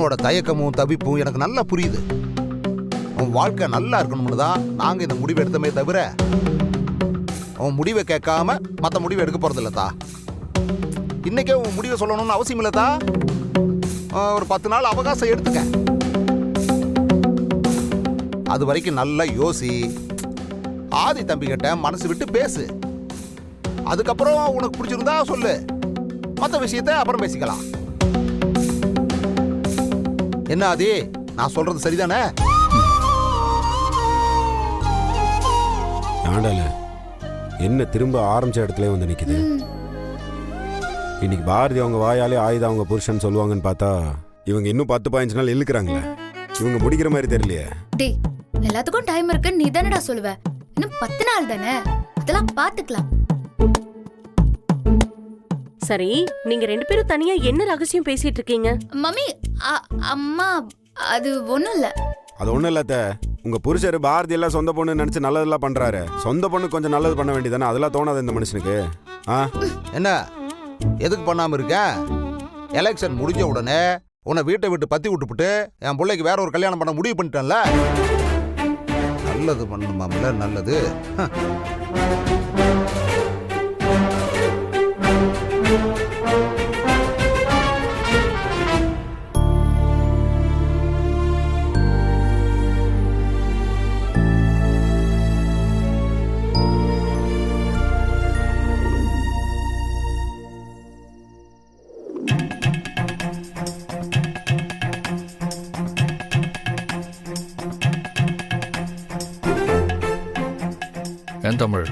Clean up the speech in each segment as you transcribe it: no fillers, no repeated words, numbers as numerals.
உன்னோட தயக்கமும் தவிப்பும் எனக்கு நல்லா புரியுது. உன் வாழ்க்கை நல்லா இருக்கணும்னு தான் நாங்கள் இந்த முடிவு எடுத்தமே தவிர உன் முடிவை கேட்காம மற்ற முடிவை எடுக்க போறது இல்லத்தா. இன்னைக்கே உன் முடிவை சொல்லணும்னு அவசியம் இல்லத்தா. ஒரு 10 நாள் அவகாசம் எடுத்துக்க. அது வரைக்கும் நல்லா யோசி. ஆதி தம்பி கிட்ட மனசு விட்டு பேசு. அதுக்கப்புறம் உனக்கு பிடிச்சிருந்தா சொல்லு, மற்ற விஷயத்த அப்புறம் பேசிக்கலாம். என்ன ஆதி, நான் சொல்றது சரிதானே? ஆண்டால என்ன திரும்ப ஆரம்பிச்ச இடத்துல வந்து நிக்குது. இன்னைக்கு பாரதி அவங்க வாயாலே ஆயுத அவங்க புருஷன் சொல்லுவாங்கன்னு பார்த்தா இவங்க இன்னும் 10-15 நாள் இழுக்கிறாங்களே. இவங்க முடிக்கிற மாதிரி தெரியலையே. டேய், எல்லாத்துக்கும் டைம் இருக்கு, நீ தானடா சொல்லுவ. இன்னும் 10 நாள் தானே, அதெல்லாம் பாத்துக்கலாம். சரி, நீங்க 2 பேரும் தனியா என்ன ரகசியம் பேசிட்டு இருக்கீங்க? மம்மி, அம்மா, அது ஒண்ணும் இல்ல. அது ஒண்ணும் இல்லாத. உங்க புருஷர் பாரதி எல்லாம் சொந்த பொண்ணு நினைச்சு நல்லதெல்லாம் பண்றாரு. சொந்த பொண்ணு கொஞ்சம் நல்லது பண்ண வேண்டியதானே? அதெல்லாம் தோணாது இந்த மனுஷனுக்கு. என்ன எதுக்கு பண்ணாம இருக்க? எலெக்ஷன் முடிஞ்ச உடனே உன்னை வீட்டை விட்டு பத்தி விட்டுப்புட்டு என் பிள்ளைக்கு வேற ஒரு கல்யாணம் பண்ண முடிவு பண்ணிட்டேன்ல. நல்லது பண்ணுமாம்ல, நல்லது. ஏன் தமிழ்,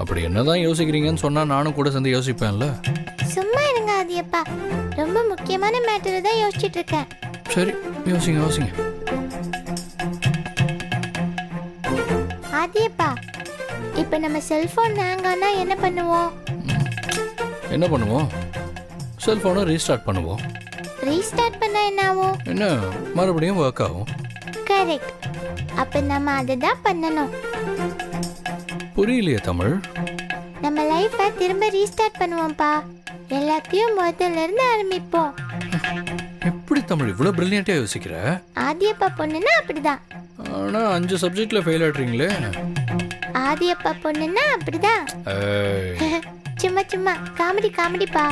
அப்படி என்னதான் யோசிக்கிறீங்கன்னு சொன்னா நானும் கூட சேர்ந்து யோசிப்பேன்ல. சும்மா இருங்க ஆதியப்பா, ரொம்ப முக்கியமான மேட்டர் தான் யோசிச்சுட்டு இருக்கேன். சரி, யோசிங்க யோசிங்க. ஆதியப்பா, இப்போ நம்ம செல்போன் ஹேங் ஆனா என்ன பண்ணுவோம்? என்ன பண்ணுவோம்? செல்போனை ரீஸ்டார்ட் பண்ணுவோம். ரீஸ்டார்ட் பண்ணா என்ன ஆகும்? என்ன, மறுபடியும் ஒர்க் ஆகும். கரெக்ட். அப்ப நம்ம அதை தான் பண்ணணும். புரியலையே தமிழ். நம்ம லைஃபை திரும்ப ரீஸ்டார்ட் பண்ணுவோம்ப்பா. எல்லாத்தையும் முதல்ல இருந்து ஆரம்பிப்போம். எப்படி தமிழ் இவ்வளவு பிரில்லியண்டா யோசிக்கிற? ஆதியப்பா பொண்ணுன்னா அப்படிதான். ஆனா 5 சப்ஜெக்ட்ல ஃபெயில் ஆயிட்டீங்களே. ஆதியப்பா பொண்ணுன்னா அப்படிதான். சும்மா சும்மா காமெடி காமெடிப்பா.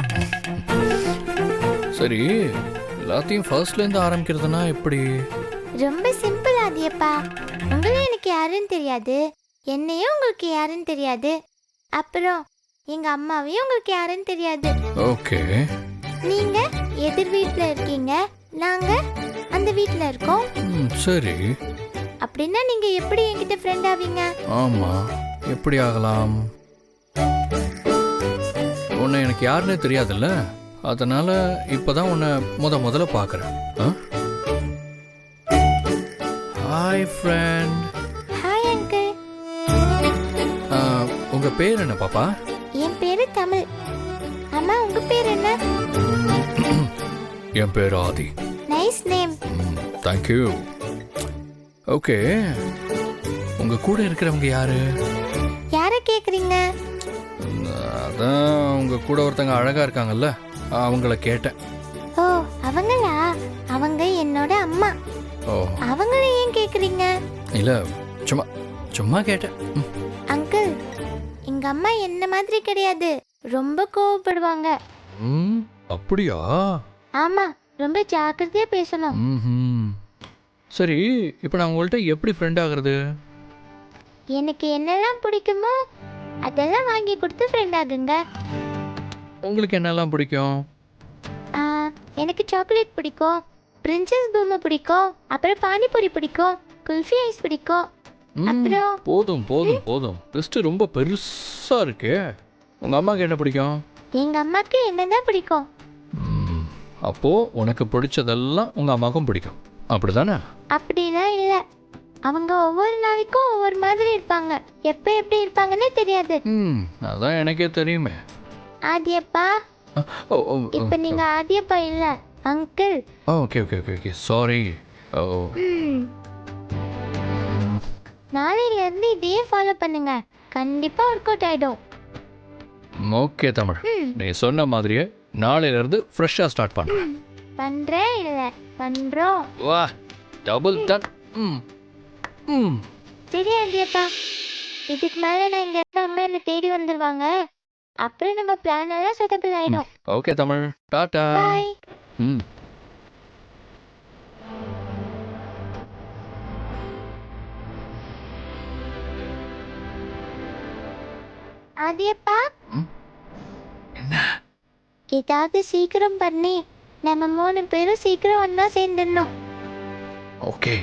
சரி, எல்லாத்தையும் ஃபர்ஸ்ட்ல இருந்து ஆரம்பிக்கிறதுனா எப்படி? ரொம்ப சிம்பிள் ஆதியப்பா. உங்களை எனக்கு யாருன்னு தெரியாது, என்னையும் உங்களுக்கு யாருன்னு தெரியாது, அப்புறம் எங்க அம்மாவையும் உங்களுக்கு யாருன்னு தெரியாது. ஓகே. நீங்க எதிர் வீட்ல இருக்கீங்க, நாங்க அந்த வீட்ல இருக்கோம். சரி. அப்படின்னா நீங்க எப்படி என்கிட்ட ஃப்ரெண்ட் ஆவீங்க? ஆமா, எப்படி ஆகலாம்? உன்னை எனக்கு யாருன்னே தெரியாதுல்ல, அதனால இப்பதான் உன்னை முதல்ல பார்க்கறேன். Hi friend. Hi uncle. உங்க பேர் என்ன பாப்பா? என் பேரு தமிழ். அம்மா, உங்க பேர் என்ன? என் பேர் Aadhi. Nice name. Thank you. Okay, உங்க கூட இருக்கிறவங்க யாரு? யாரை கேக்குறீங்க? அதான் உங்க கூட ஒருத்தங்க அழகா இருக்காங்கல்ல, அவங்கள கேட்டேன். ஓ, அவங்களா? அவங்க என்னோட அம்மா. ஓ, அவங்கள ஏன் கேக்குறீங்க? இல்ல, சும்மா சும்மா கேட்டேன். அங்கிள், எங்க அம்மா என்ன மாதிரி கிடையாது, ரொம்ப கோவப்படுவாங்க. அப்படியா? ஆமா, ரொம்ப ஜாக்கிரதையா பேசணும். சரி, இப்போ நான் உங்கள்கிட்ட எப்படி ஃப்ரெண்ட் ஆகுறது? எனக்கு என்னெல்லாம் பிடிக்குமோ அதெல்லாம் வாங்கி கொடுத்து ஃப்ரெண்ட் ஆகுங்க. உங்களுக்கு என்னெல்லாம் பிடிக்கும்? எனக்கு சாக்லேட் பிடிக்கும், பிரின்சஸ் பொம்மை பிடிக்கும், அப்புறம் பானிபூரி பிடிக்கும், குல்ஃபி ஐஸ் பிடிக்கும். அப்புறம் போதும் போதும் போதும், லிஸ்ட் ரொம்ப பெருசா இருக்கு. உங்க அம்மாக்கு என்ன பிடிக்கும்? எங்க அம்மாக்கு என்னதான் பிடிக்கும். அப்போ உனக்கு பிடிச்சதெல்லாம் உங்க அம்மாக்கும் பிடிக்கும், அப்படிதானே? அப்படிலாம் இல்லை, அவங்க ஒவ்வொரு நாளைக்கும் ஒவ்வொரு மாதிரி இருப்பாங்க, எப்போ எப்படி இருப்பாங்கன்னே தெரியாது. அதான் எனக்கே தெரியுமே. ஆதியப்பா, இப்போ நீங்க ஆதியப்பா இல்ல, uncle. Okay okay okay okay, sorry. நாளையில இருந்து இதையே ஃபாலோ பண்ணுங்க, கண்டிப்பா ஒர்க் அவுட் ஆயிடும். ஓகே தமிழ், நீ சொன்ன மாதிரியே நாளையில இருந்து ஃப்ரெஷ்ஷா ஸ்டார்ட் பண்ண. பண்றேன் இல்ல பண்றோம். வா டபுள் டன். ம் ம் சரி ஆண்டியப்பா, இதுக்கு மேல நான் இங்க இருந்த அம்மா என்ன தேடி வந்துருவாங்க. அப்புறம் நம்ம பிளான் எல்லாம் செட்டபிள் ஆயிடும். ஓகே தமிழ், டாடா. பாய். ம் ஆண்டியப்பா, ம். என்ன? ஏதாவது சீக்கிரம் பண்ணி நம்ம 3 பேரும் சீக்கிரம் ஒண்ணா சேர்ந்துடணும். ஓகே.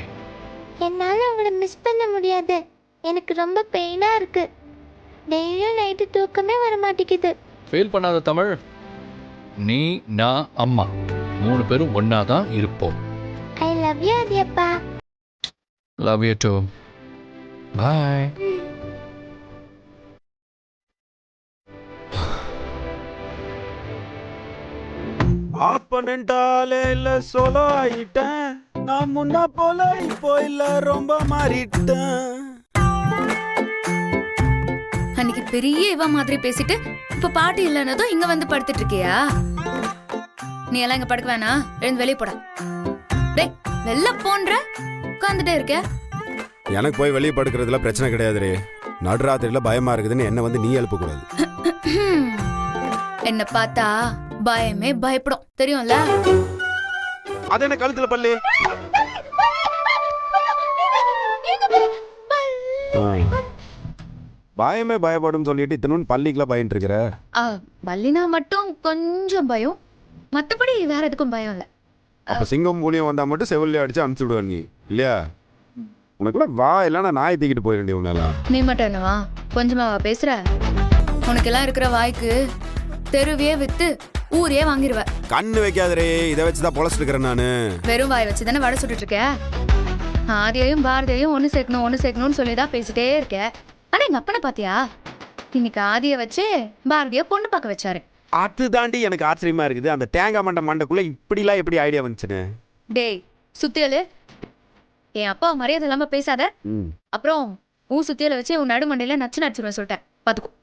என்னால அவங்கள மிஸ் பண்ண முடியாது. எனக்கு ரொம்ப பெயினா இருக்கு. டெய்லியும் நைட்டு தூக்கமே வர மாட்டேங்குது. ஃபீல் பண்ணாத தமிழ். நீ, நான், அம்மா 3 பேரும் ஒண்ணா தான் இருப்போம். I love you Andiyappa. Love you too. Bye. ஆப்பனண்டாலே இல்ல சோலோ ஆயிட்டேன். நான் முன்னா போல இப்போ இல்ல ரொம்ப மாறிட்டேன். அன்னைக்கு பெரிய இவ மாதிரி பேசிட்டு இப்ப பாட்டு இல்லைன்னதும் இங்க வந்து படுத்துட்டு இருக்கியா? நீ எல்லாம் இங்க படுக்க வேணாம், எழுந்து வெளியே போடா. டேய் வெளில போன்ற உட்காந்துட்டே இருக்க. எனக்கு போய் வெளியே படுக்கிறதுல பிரச்சனை கிடையாது ரே. நடுராத்திரியில பயமா இருக்குதுன்னு என்ன வந்து நீ எழுப்ப கூடாது. என்ன பார்த்தா பயமே பயப்படும் தெரியும்ல. அது என்ன கழுத்துல பல்லு? பயமே பயப்படும் சொல்லிட்டு இத்தனும் பள்ளிக்கெல்லாம் பயன் இருக்கிற. பல்லினா மட்டும் கொஞ்சம் பயம், மத்தபடி வேற எதுக்கும் பயம் இல்ல. அப்ப சிங்கம் மூலியம் வந்தா மட்டும் செவிலிய அடிச்சு அனுப்பிச்சு விடுவ நீ இல்லையா? உனக்குலாம் வா இல்லைன்னா நாயை தூக்கிட்டு போயிட வேண்டிய உன்னால. நீ மட்டும் என்னவா கொஞ்சமாவா பேசுற? உனக்கெல்லாம் இருக்கிற வாய்க்கு தெருவே வித்து ஊரே வாங்கிருவ. கண்ணு வைக்காதரே, இதை வச்சுதான் பொழைச்சிட்டு இருக்கிறேன் நானு. வெறும் வாய் வச்சு தானே வடை சுட்டுட்டு இருக்க. ஆதியையும் பாரதியையும் ஒண்ணு சேர்க்கணும்னு சொல்லிதான் பேசிட்டே இருக்க. ஆனா எங்க அப்பனை பாத்தியா? இன்னைக்கு ஆதிய வச்சு பாரதிய பொண்ணு பார்க்க வச்சாரு. அது தாண்டி எனக்கு ஆச்சரியமா இருக்குது. அந்த தேங்காய் மண்டைக்குள்ள இப்படிலாம் எப்படி ஐடியா வந்துச்சுன்னு. டேய் சுத்தியலு, என் அப்பா மரியாதை இல்லாம பேசாத. அப்புறம் உன் சுத்தியலை வச்சு உன் நடுமண்டையில நச்சுருவேன் சொல்லிட்டேன், பாத்துக்கோ.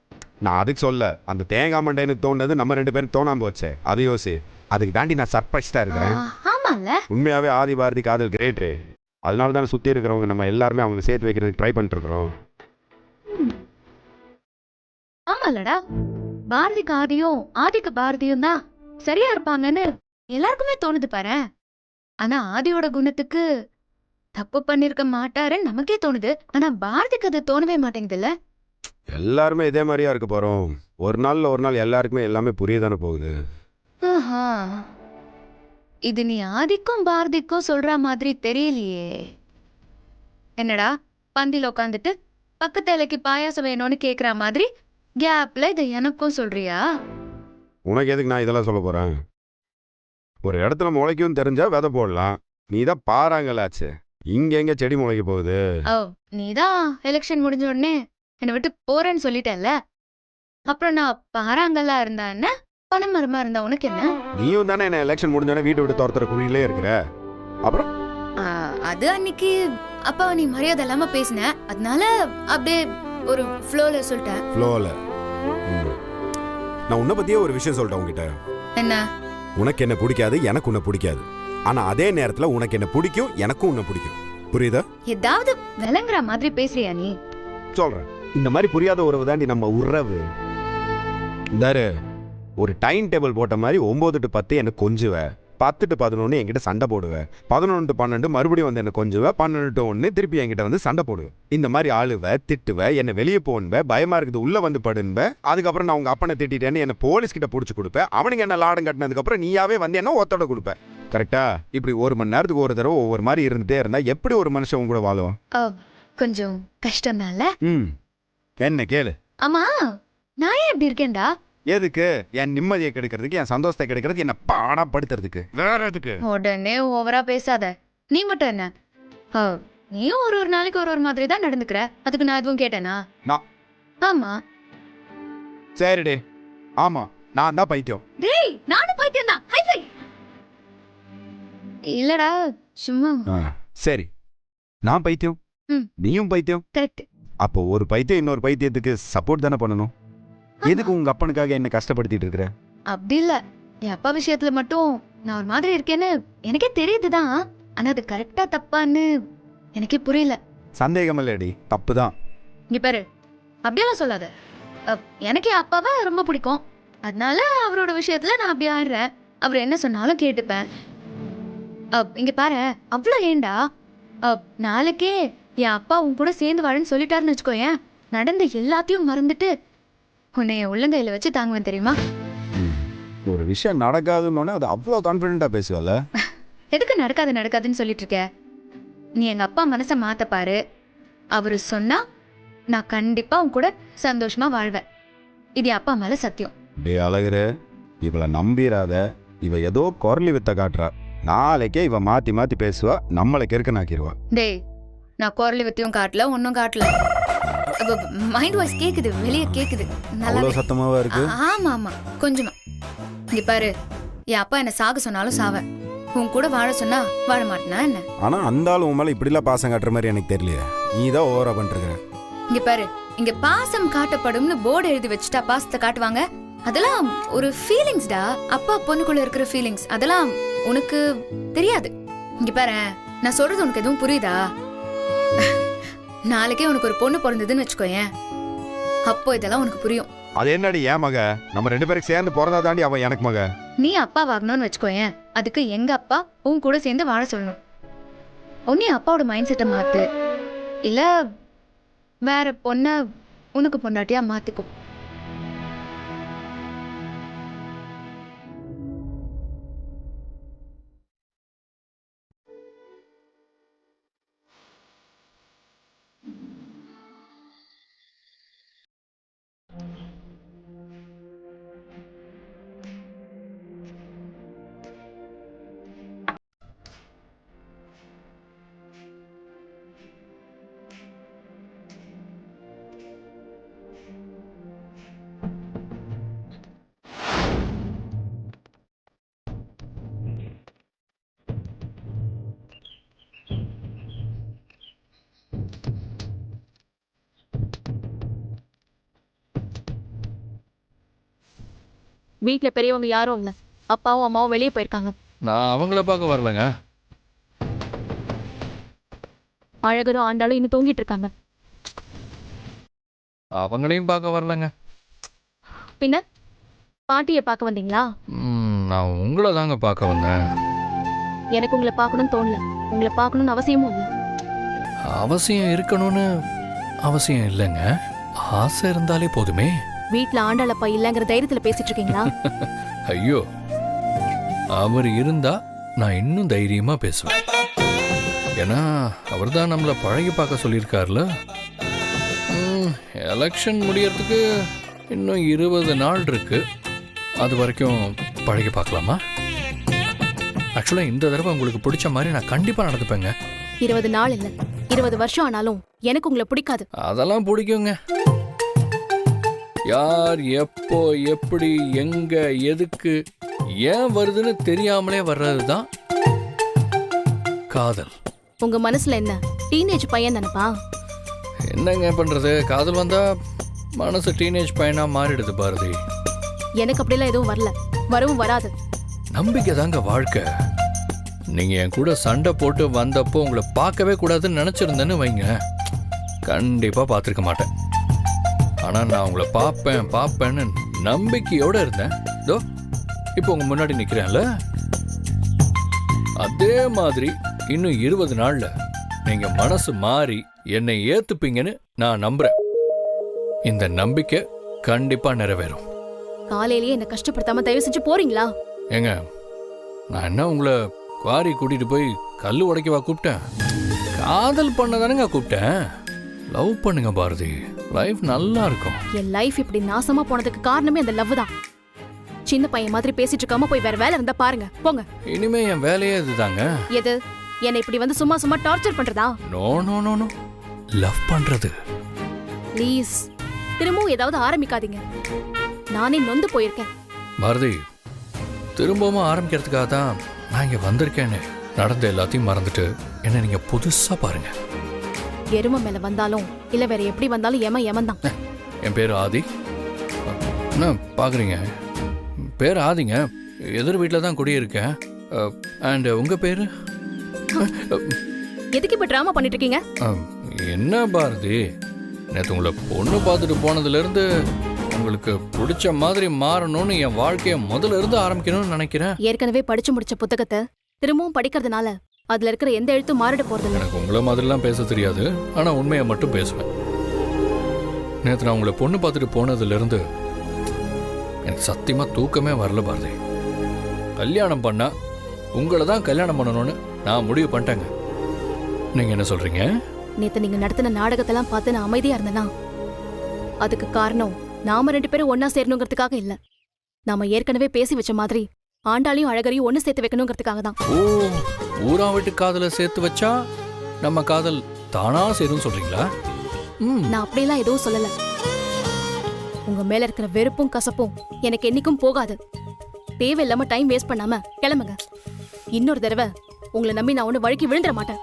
நான் அதுக்கு சொல்ல, அந்த தேங்காய் மண்டைன்னு தோணுது நம்ம 2 பேரும் தோணாம போச்சே, அது யோசி. அதுக்கு தாண்டி நான் சர்ப்ரைஸ்டா இருக்கிறேன். ஆமால, உண்மையாவே ஆதி பாரதி காதல் கிரேட்டு. அதனால தானே சுத்தி இருக்கிறவங்க நம்ம எல்லாருமே அவங்க சேர்த்து வைக்கிறதுக்கு ட்ரை பண்ணிட்டு இருக்கிறோம். ஆமாலடா, பாரதிக்கு ஆதியும் ஆதிக்கு பாரதியும் தான் சரியா இருப்பாங்கன்னு எல்லாருக்குமே தோணுது பாரு. ஆனா ஆதியோட குணத்துக்கு தப்பு பண்ணிருக்க மாட்டாருன்னு நமக்கே தோணுது. ஆனா பாரதிக்கு அது தோணவே மாட்டேங்குது இல்ல. எல்லாருமே இதே மாதிரியா இருக்க போறோம். ஒரு நாள் எல்லாருக்குமே எல்லாமே புரியதானே போகுது. இது நீ ஆதிக்கும் பாரதிக்கும் சொல்ற மாதிரி தெரியலையே. என்னடா பந்தில உட்காந்துட்டு பக்கத்து இலைக்கு பாயாசம் வேணும்னு கேக்குற மாதிரி கேப்ல இதை எனக்கும் சொல்றியா? உனக்கு எதுக்கு நான் இதெல்லாம் சொல்ல போறேன்? ஒரு இடத்துல முளைக்கும் தெரிஞ்சா விதை போடலாம். நீ தான் பாறாங்களாச்சு, இங்க எங்க செடி முளைக்க போகுது? ஓ, நீதான் எலெக்ஷன் முடிஞ்ச உடனே என்னை விட்டு போறேன்னு சொல்லிட்டேன்ல. அப்புறம் நான் பாறாங்கல்லா இருந்தா என்ன, பனைமரமா இருந்தா உனக்கு என்ன? நீயும் தானே என்ன எலெக்ஷன் முடிஞ்சோடனே வீட்டை விட்டு துரத்துற குறியிலே இருக்கிற. அப்புறம் அது அன்னைக்கு அப்பா நீ மரியாதை இல்லாம பேசின, அதனால அப்படியே ஒரு ஃப்ளோல சொல்லிட்டேன். ஃப்ளோல நான் உன்னை பத்தியே ஒரு விஷயம் சொல்லிட்டேன் உங்ககிட்ட. என்ன? உனக்கு என்ன பிடிக்காது, எனக்கு உன்னை பிடிக்காது. ஆனா அதே நேரத்துல உனக்கு என்ன பிடிக்கும், எனக்கும் உன்னை பிடிக்கும். புரியுதா? ஏதாவது விளங்குற மாதிரி பேசுறியா நீ? சொல்றேன், இந்த மாதிரி புரியாத உறவு தாண்டி நம்ம உறவு. இந்தாரு, ஒரு டைம் டேபிள் போட்ட மாதிரி 9 to 10 என்ன கொஞ்சுவ, 10 to 11 என்கிட்ட சண்டை போடுவேன், 11 to 12 மறுபடியும் வந்து என்ன கொஞ்சுவ, 12 to 1 திருப்பி என்கிட்ட வந்து சண்டை போடுவேன். இந்த மாதிரி ஆளுவ, திட்டுவ, என்ன வெளியே போன்ப, பயமா இருக்குது உள்ள வந்து படுன்ப. அதுக்கப்புறம் நான் உங்க அப்பனை திட்டேன்னு என்ன போலீஸ் கிட்ட புடிச்சு கொடுப்பேன். அவனுக்கு என்ன லாடம் கட்டினதுக்கு அப்புறம் நீயாவே வந்து என்ன ஒத்தோட கொடுப்பேன். கரெக்டா? இப்படி 1 மணி நேரத்துக்கு ஒரு தடவை ஒவ்வொரு மாதிரி இருந்துட்டே இருந்தா எப்படி ஒரு மனுஷன் உங்க கூட வாழும்? கொஞ்சம் கஷ்டம் தான்ல. என்ன கேளு. ஆமா, நான் ஏன் இப்படி இருக்கேன்டா? எதுக்கு? என் நிம்மதியை கெடுக்கிறதுக்கு, என் சந்தோஷத்தை கெடுக்கிறதுக்கு, என்ன பாடப்படுத்துறதுக்கு. வேற எதுக்கு? உடனே ஓவரா பேசாத. நீ மட்டும் என்ன, நீயும் ஒரு நாளைக்கு ஒரு மாதிரி தான் நடந்துக்கிற. அதுக்கு நான் எதுவும் கேட்டேனா? ஆமா. சரிடே, ஆமா, நான் தான் பைத்தியம். டேய், நானும் பைத்தியம் தான். ஹைஃபை. இல்லடா, சும்மா. சரி, நான் பைத்தியம், நீயும் பைத்தியம். கரெக்ட். அப்போ ஒரு பைத்தியம் இன்னொரு பைத்தியத்துக்கு சப்போர்ட் தானே பண்ணணும். எதுக்கு உங்க அப்பனுக்காக என்ன கஷ்டப்படுத்திட்டு இருக்கிற? அப்படி இல்ல, என் அப்பா விஷயத்துல மட்டும் நான் ஒரு மாதிரி இருக்கேன்னு எனக்கே தெரியுதுதான். ஆனா அது கரெக்டா தப்பான்னு எனக்கே புரியல. சந்தேகம் இல்லடி, தப்பு தான். இங்க பாரு, அப்படியெல்லாம் சொல்லாத. எனக்கு என் அப்பாவை ரொம்ப பிடிக்கும். அதனால அவரோட விஷயத்துல நான் அப்படி ஆடுறேன். அவர் என்ன சொன்னாலும் கேட்டுப்பேன். இங்க பாரு, அவ்வளோ ஏண்டா? நாளைக்கே என் அப்பா உன் கூட சேர்ந்து வாழன்னு சொல்லிட்டாருன்னு வச்சுக்கோயேன், நடந்த எல்லாத்தையும் மறந்துட்டு உன்னை என் உள்ளங்கையில வச்சு தாங்குவேன், தெரியுமா? ஒரு விஷயம் நடக்காதுன்னு அது அவ்வளோ கான்ஃபிடென்ட்டாக பேசுவல. எதுக்கு நடக்காதுன்னு சொல்லிட்டு இருக்க? நீ எங்க அப்பா மனசை மாத்த பாரு. அவரு சொன்னா நான் கண்டிப்பா உன் கூட சந்தோஷமா வாழ்வேன். இது என் அப்பா மேல சத்தியம். டே அழகுரு, இவளை நம்பிராத. இவ ஏதோ குரலி வித்த காட்டுறா. நாளைக்கே இவ மாத்தி மாத்தி பேசுவா, நம்மளை கெருக்கனாக்கிடுவா. டேய், நான் குரலி வித்தியும் காட்டல, ஒன்னும் காட்டல. மைண்ட் வாய்ஸ் கேக்குது, வெளியே கேக்குது. அவ்வளோ சத்தமாவா இருக்கு? ஆமா ஆமா, கொஞ்சமா. இங்க பாரு, என் அப்பா என்ன சாக சொன்னாலும் சாவேன். உன் கூட வாழ சொன்னா வாழ மாட்டேனா என்ன? ஆனா அந்த ஆள் உன் மேல இப்படிலாம் பாசம் காட்டுற மாதிரி எனக்கு தெரியலையே. நீ தான் ஓவரா பண்ணிருக்க. இங்க பாரு, இங்க பாசம் காட்டப்படும்னு போர்டு எழுதி வச்சுட்டா பாசத்தை காட்டுவாங்க? அதெல்லாம் ஒரு ஃபீலிங்ஸ்டா. அப்பா பொண்ணுக்குள்ள இருக்கிற ஃபீலிங்ஸ் அதெல்லாம் உனக்கு தெரியாது. இங்க பாரு, நான் சொல்றது உனக்கு எதுவும் புரியுதா? நாளைக்கே உனக்கு ஒரு பொண்ணு பிறந்ததுன்னு வச்சுக்கோயேன், அப்போ இதெல்லாம் உனக்கு புரியும். அது என்னடி ஏன் மக? நம்ம 2 பேருக்கு சேர்ந்து பிறந்தா தாண்டி அவன் எனக்கு மக. நீ அப்பா வாங்கணும்னு வச்சுக்கோயேன், அதுக்கு எங்க அப்பா உன் கூட சேர்ந்து வாழ சொல்லணும். உன்னை அப்பாவோட மைண்ட் செட்டை மாத்து, இல்ல வேற பொண்ண உனக்கு பொண்டாட்டியா மாத்திக்கோ. வீட்ல பெரியவங்க யாரும் இல்ல. அப்பாவும் அம்மாவும் வெளியே போயிருக்காங்க. நான் அவங்கள பார்க்க வரலங்க. அழகரும் ஆண்டாலும் இன்னும் தூங்கிட்டு இருக்காங்க. அவங்களையும் பார்க்க வரலங்க. பின்ன பாட்டியை பார்க்க வந்தீங்களா? நான் உங்களை தாங்க பார்க்க வந்தேன். எனக்கு உங்களை பார்க்கணும்னு தோணல. உங்களை பார்க்கணும்னு அவசியமும் இல்லை. அவசியம் இருக்கணும்னு அவசியம் இல்லைங்க. ஆசை இருந்தாலே போதுமே. வீட்ல ஆண்டாளப்பா இல்லங்கிற தைரியத்துல பேசிட்டு இருக்கீங்களா? ஐயோ, அவர் இருந்தா நான் இன்னும் தைரியமா பேசுவேன். ஏன்னா அவர் தான் நம்மளை பழகி பார்க்க சொல்லியிருக்காருல. எலெக்ஷன் முடியறதுக்கு இன்னும் 20 நாள் இருக்கு. அது வரைக்கும் பழகி பார்க்கலாமா? ஆக்சுவலாக இந்த தடவை உங்களுக்கு பிடிச்ச மாதிரி நான் கண்டிப்பாக நடந்துப்பேங்க. 20 நாள் இல்ல, 20 வருஷம் ஆனாலும் எனக்கு உங்களை பிடிக்காது. அதெல்லாம் பிடிக்குங்க. யார் எப்போ எப்படி எங்க எதுக்கு ஏன் வருதுன்னு தெரியாமலே வர்றது தான் காதல். உங்க மனசுல என்ன டீனேஜ் பையன் தானப்பா? என்னங்க பண்றது, காதல் வந்தா மனசு டீனேஜ் பையனா மாறிடுது பாரதி. எனக்கு அப்படிலாம் எதுவும் வரல, வரவும் வராது. நம்பிக்கை தாங்க வாழ்க்கை. நீங்க என் கூட சண்டை போட்டு வந்தப்போ உங்களை பார்க்கவே கூடாதுன்னு நினைச்சிருந்தேன்னு வைங்க, கண்டிப்பா பார்த்துருக்க மாட்டேன். ஆனா நான் உங்களை பார்ப்பேன்னு நம்பிக்கையோட இருந்தேன். இதோ இப்போ உங்க முன்னாடி நிக்கிறேன்ல, அதே மாதிரி இன்னும் 20 நாள்ல நீங்க மனசு மாறி என்னை ஏத்துப்பீங்கன்னு நான் நம்புறேன். இந்த நம்பிக்கை கண்டிப்பா நிறைவேறும். காலையிலேயே என்ன கஷ்டப்படுத்தாம தயவு செஞ்சு போறீங்களா? ஏங்க, நான் என்ன உங்களை குவாரி கூட்டிட்டு போய் கல்லு உடைக்கவா கூப்பிட்டேன்? காதல் பண்ண தானேங்க கூப்பிட்டேன். லவ் பண்ணுங்க பாரதி, லைஃப் நல்லா இருக்கும். என் லைஃப் இப்படி நாசமா போனதுக்கு காரணமே அந்த லவ் தான். சின்ன பையன் மாதிரி பேசிட்டு இருக்காம போய் வேற வேலை இருந்தா பாருங்க, போங்க. இனிமே என் வேலையே இதுதாங்க. எது? என்னை இப்படி வந்து சும்மா சும்மா டார்ச்சர் பண்றதா? No no no no, love பண்றது. ப்ளீஸ் திரும்பவும் ஏதாவது ஆரம்பிக்காதீங்க. நானே நொந்து போயிருக்கேன். பாரதி, திரும்பவும் ஆரம்பிக்கிறதுக்காக தான் நான் இங்க வந்திருக்கேன்னு. நடந்த எல்லாத்தையும் மறந்துட்டு என்ன நீங்க புதுசா பாருங்க. எருமை மேல வந்தாலும் இல்ல வேற எப்படி வந்தாலும் ஏமன் தான். என் பேர் ஆதி. என்ன பாக்குறீங்க? பேர் ஆதிங்க. எதிர் வீட்டில் தான் குடியிருக்கேன். அண்ட் உங்கள் பேர் எதுக்கு இப்ப டிராமா பண்ணிட்டு இருக்கீங்க? என்ன பாரதி, நேற்று உங்களை பொண்ணு பார்த்துட்டு போனதுலேருந்து உங்களுக்கு பிடிச்ச மாதிரி மாறணும்னு என் வாழ்க்கையை முதல்ல இருந்து ஆரம்பிக்கணும்னு நினைக்கிறேன். ஏற்கனவே படிச்சு முடிச்ச புத்தகத்தை திரும்பவும் படிக்கிறதுனால அதுல இருக்கிற எந்த எழுத்தும் மாறிட போறது இல்ல. எனக்கு உங்களை மாதிரிலாம் பேச தெரியாது, ஆனால் உண்மையை மட்டும் பேசுவேன். நேற்று நான் உங்களை பொண்ணு பார்த்துட்டு போனதுலேருந்து எனக்கு சத்தியமாக தூக்கமே வரல பாரதி. கல்யாணம் பண்ணா உங்களை தான் கல்யாணம் பண்ணணும்னு நான் முடிவு பண்ணிட்டேங்க. நீங்கள் என்ன சொல்கிறீங்க? நேத்து நீங்க நடத்தின நாடகத்தெல்லாம் பார்த்து நான் அமைதியா இருந்தேனா அதுக்கு காரணம் நாம 2 பேரும் ஒன்னா சேரணுங்கிறதுக்காக இல்ல. நாம ஏற்கனவே பேசி வச்ச மாதிரி ஆண்டாளையும் அழகரையும் ஒன்னு சேர்த்து வைக்கணுங்கிறதுக்காக தான். ஓ, ஊரா வீட்டு காதலை சேர்த்து வச்சா நம்ம காதல் தானா சேரும் சொல்றீங்களா? நான் அப்படியெல்லாம் எதுவும் சொல்லல. உங்க மேல இருக்கிற வெறுப்பும் கசப்பும் எனக்கு என்னைக்கும் போகாது. தேவையில்லாம டைம் வேஸ்ட் பண்ணாம கிளம்புங்க. இன்னொரு தடவை உங்களை நம்பி நான் ஒண்ணு வழுக்கி விழுந்துட மாட்டேன்.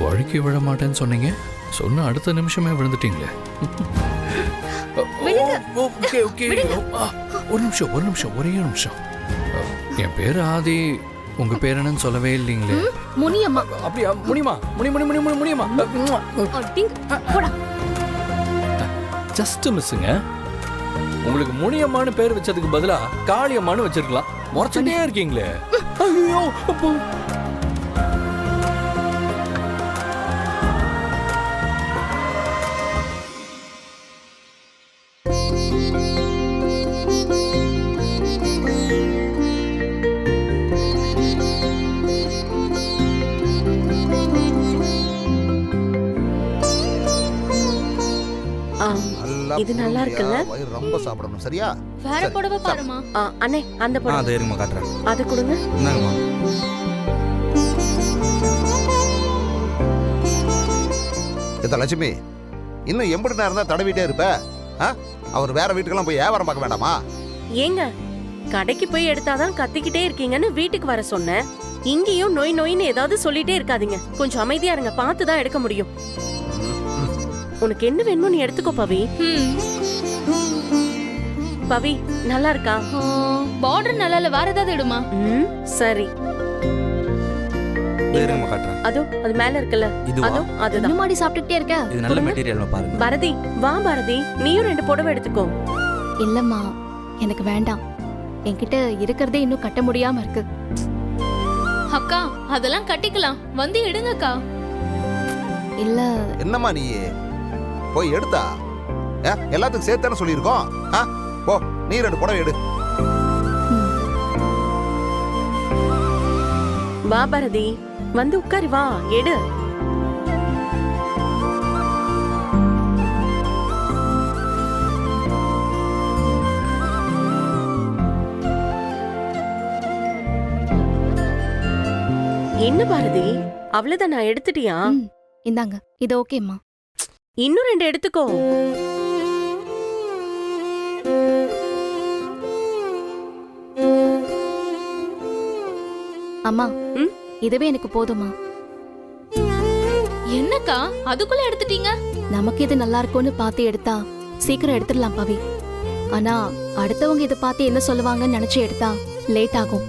வழுக்கி விழ மாட்டேன்னு சொன்னீங்க, சொன்ன அடுத்த நிமிஷமே விழுந்துட்டீங்களே. ஓகே ஓகே, ஒரு நிமிஷம் ஒரே நிமிஷம். என் பேர் ஆதி, உங்க பேர் என்னன்னு சொல்லவே இல்லைங்களே. முனியம்மா. அப்படியா? முடியுமா? முடியுமா? ஜஸ்ட் மிஸ்ஸுங்க. உங்களுக்கு முனியம்மான்னு பேர் வச்சதுக்கு பதிலா காளியம்மான்னு வச்சிருக்கலாம். முறைச்சுட்டே இருக்கீங்களே. ஐயோ, இது நல்லா இருக்குல்ல? வயிறு ரொம்ப சாப்பிடணும், சரியா? வேற புடவை பாருமா. அண்ணே, அந்த புடவை அதை இருமா காட்டுறேன். அது கொடுங்க. இந்தாங்கம்மா. இந்த லட்சுமி, இன்னும் எம்படி நேரம் தான் தடவிட்டே இருப்ப? அவர் வேற வீட்டுக்கெல்லாம் போய் வியாபாரம் பார்க்க வேண்டாமா? ஏங்க, கடைக்கு போய் எடுத்தாதான் கத்திக்கிட்டே இருக்கீங்கன்னு வீட்டுக்கு வர சொன்னேன். இங்கேயும் நோய் நோயின்னு ஏதாவது சொல்லிட்டே இருக்காதீங்க. கொஞ்சம் அமைதியா இருங்க, பார்த்து தான் எடுக்க முடியும். உனக்கு என்ன வேணுமோ நீ எடுத்துக்கோ பவி. பவி, நல்லா இருக்கா? பார்டர் நல்லா இல்ல, வேற ஏதாவது எடுமா. சரி. இருங்கம்மா காட்டுறேன். அதோ அது மேல இருக்குல்ல, இதுவா? அதோ அதுதான். இன்னும் மாடி சாப்பிட்டுட்டே இருக்க. இது நல்ல மெட்டீரியல் பாருங்க. பாரதி, வா பாரதி, நீயும் 2 புடவை எடுத்துக்கோ. இல்லம்மா, எனக்கு வேண்டாம். என்கிட்ட இருக்கிறதே இன்னும் கட்ட முடியாம இருக்கு. அக்கா, அதெல்லாம் கட்டிக்கலாம், வந்து எடுங்கக்கா. இல்ல. என்னம்மா நீ போய் எடுத்தா? எல்லாத்துக்கும் சேர்த்தானே சொல்லியிருக்கோம். போ, நீ 2 புடவை எடு. வா பாரதி, வந்து உட்காரு, வா எடு. என்ன பாரதி, அவ்வளவுதான், நான் எடுத்துட்டியா? இந்தாங்க, இது ஓகேம்மா. இன்னும் 2 எடுத்துக்கோ. அம்மா, இதுவே எனக்கு போதுமா? என்னக்கா, அதுக்குள்ள எடுத்துட்டீங்க? நமக்கு இது நல்லா இருக்கும்னு பார்த்து எடுத்தா சீக்கிரம் எடுத்துடலாம் பவி. ஆனா அடுத்தவங்க இதை பார்த்து என்ன சொல்லுவாங்கன்னு நினைச்சு எடுத்தா லேட் ஆகும்.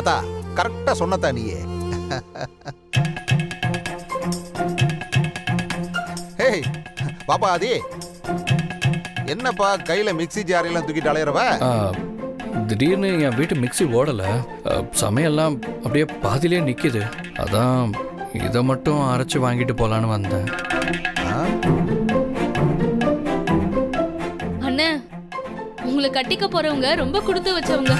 அதா கரெக்டா சொன்னதா நீயே. ஹேய் பாப்பா, ஆதி என்னப்பா கையில மிக்ஸி ஜாரெல்லாம் தூக்கிட்டு அலையறவ? திடீர்னு என் வீட்டு மிக்ஸி ஓடலை, சமையல்லாம் அப்படியே பாதியிலே நிற்கிது. அதான் இதை மட்டும் அரைச்சி வாங்கிட்டு போகலான்னு வந்தேன். அண்ணே, உங்களை கட்டிக்க போறவங்க ரொம்ப கொடுத்து வச்சவங்க.